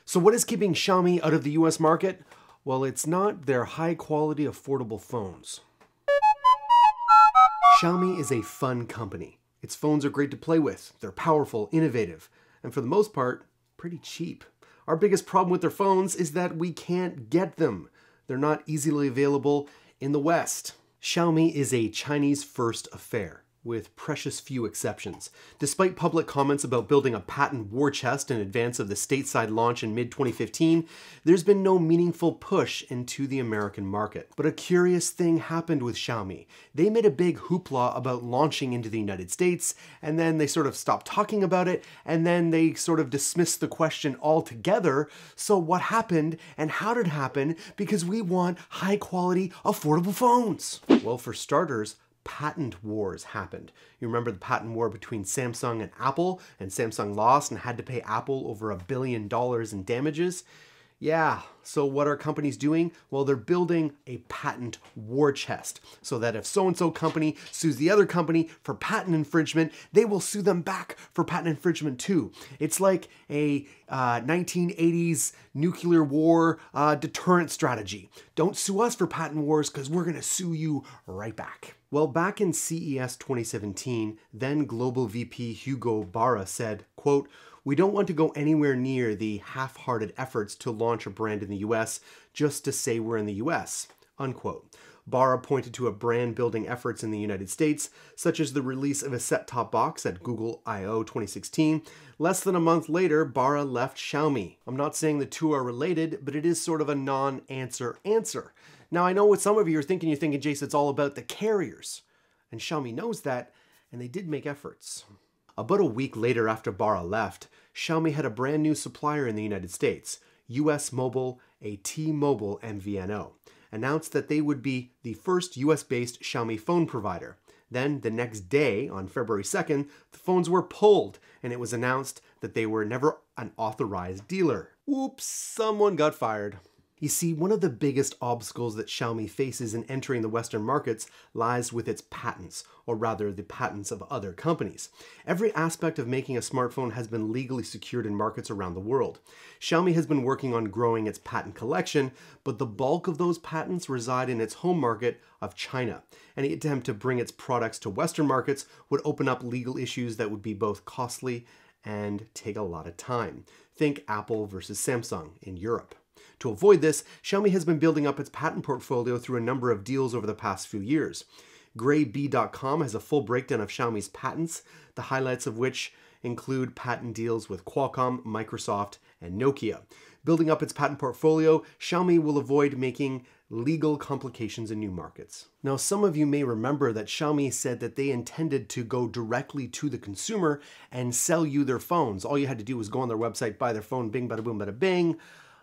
So what is keeping Xiaomi out of the US market? Well, it's not their high quality, affordable phones. Xiaomi is a fun company. Its phones are great to play with. They're powerful, innovative, and for the most part, pretty cheap. Our biggest problem with their phones is that we can't get them. They're not easily available in the West. Xiaomi is a Chinese first affair, with precious few exceptions. Despite public comments about building a patent war chest in advance of the stateside launch in mid-2015, there's been no meaningful push into the American market. But a curious thing happened with Xiaomi. They made a big hoopla about launching into the United States, and then they sort of stopped talking about it, and then they sort of dismissed the question altogether. So what happened, and how did it happen? Because we want high-quality, affordable phones. Well, for starters, patent wars happened. You remember the patent war between Samsung and Apple, and Samsung lost and had to pay Apple over $1 billion in damages? Yeah, so what are companies doing? Well, they're building a patent war chest so that if so-and-so company sues the other company for patent infringement, they will sue them back for patent infringement too. It's like a 1980s nuclear war deterrent strategy. Don't sue us for patent wars because we're gonna sue you right back. Well, back in CES 2017, then Global VP Hugo Barra said, quote, "We don't want to go anywhere near the half-hearted efforts to launch a brand in the US just to say we're in the US," unquote. Barra pointed to a brand-building efforts in the United States, such as the release of a set-top box at Google I/O 2016. Less than a month later, Barra left Xiaomi. I'm not saying the two are related, but it is sort of a non-answer answer. Now, I know what some of you are thinking. You're thinking, Jace, it's all about the carriers. And Xiaomi knows that, and they did make efforts. About a week later after Barra left, Xiaomi had a brand new supplier in the United States, US Mobile, a T-Mobile MVNO, announced that they would be the first US-based Xiaomi phone provider. Then, the next day, on February 2nd, the phones were pulled, and it was announced that they were never an authorized dealer. Oops, someone got fired. You see, one of the biggest obstacles that Xiaomi faces in entering the Western markets lies with its patents, or rather the patents of other companies. Every aspect of making a smartphone has been legally secured in markets around the world. Xiaomi has been working on growing its patent collection, but the bulk of those patents reside in its home market of China. Any attempt to bring its products to Western markets would open up legal issues that would be both costly and take a lot of time. Think Apple versus Samsung in Europe. To avoid this, Xiaomi has been building up its patent portfolio through a number of deals over the past few years. GrayB.com has a full breakdown of Xiaomi's patents, the highlights of which include patent deals with Qualcomm, Microsoft, and Nokia. Building up its patent portfolio, Xiaomi will avoid making legal complications in new markets. Now, some of you may remember that Xiaomi said that they intended to go directly to the consumer and sell you their phones. All you had to do was go on their website, buy their phone, bing, bada boom, bada bing.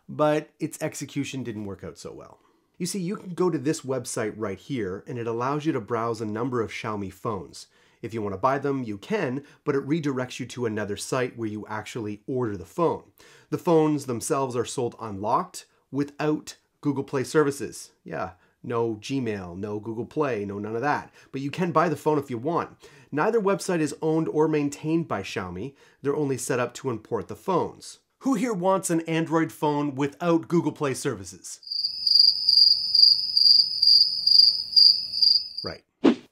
But its execution didn't work out so well. You see, you can go to this website right here, and it allows you to browse a number of Xiaomi phones. If you want to buy them, you can, but it redirects you to another site where you actually order the phone. The phones themselves are sold unlocked without Google Play services. Yeah, no Gmail, no Google Play, no none of that. But you can buy the phone if you want. Neither website is owned or maintained by Xiaomi. They're only set up to import the phones. Who here wants an Android phone without Google Play services? Right.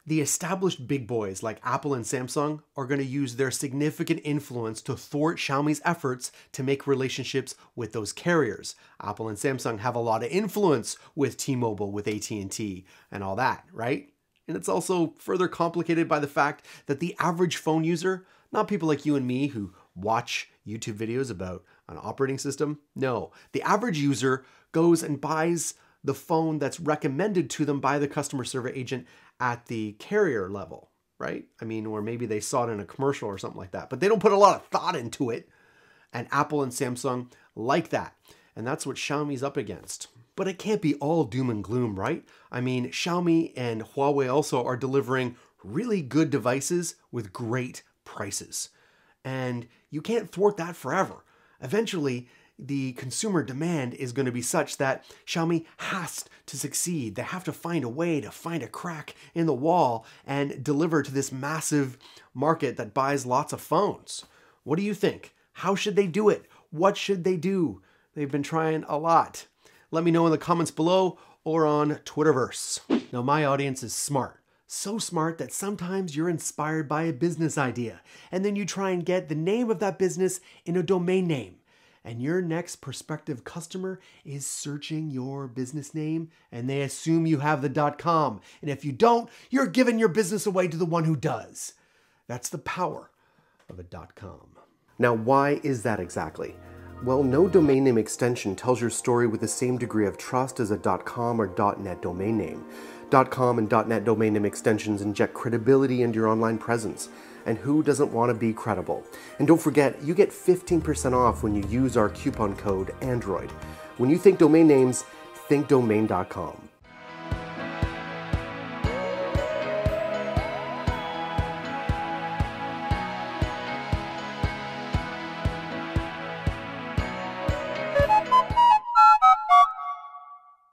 The established big boys like Apple and Samsung are going to use their significant influence to thwart Xiaomi's efforts to make relationships with those carriers. Apple and Samsung have a lot of influence with T-Mobile, with AT&T, and all that, right? And it's also further complicated by the fact that the average phone user, not people like you and me who watch YouTube videos about an operating system. No, the average user goes and buys the phone that's recommended to them by the customer service agent at the carrier level, right? I mean, or maybe they saw it in a commercial or something like that, but they don't put a lot of thought into it. And Apple and Samsung like that. And that's what Xiaomi's up against. But it can't be all doom and gloom, right? I mean, Xiaomi and Huawei also are delivering really good devices with great prices. And you can't thwart that forever. Eventually, the consumer demand is going to be such that Xiaomi has to succeed. They have to find a way to find a crack in the wall and deliver to this massive market that buys lots of phones. What do you think? How should they do it? What should they do? They've been trying a lot. Let me know in the comments below or on Twitterverse. Now, my audience is smart. So smart that sometimes you're inspired by a business idea, and then you try and get the name of that business in a domain name. And your next prospective customer is searching your business name, and they assume you have the .com. And if you don't, you're giving your business away to the one who does. That's the power of a .com. Now, why is that exactly? Well, no domain name extension tells your story with the same degree of trust as a .com or .net domain name. .com and .net domain name extensions inject credibility into your online presence. And who doesn't want to be credible? And don't forget, you get 15% off when you use our coupon code ANDROID. When you think domain names, think domain.com.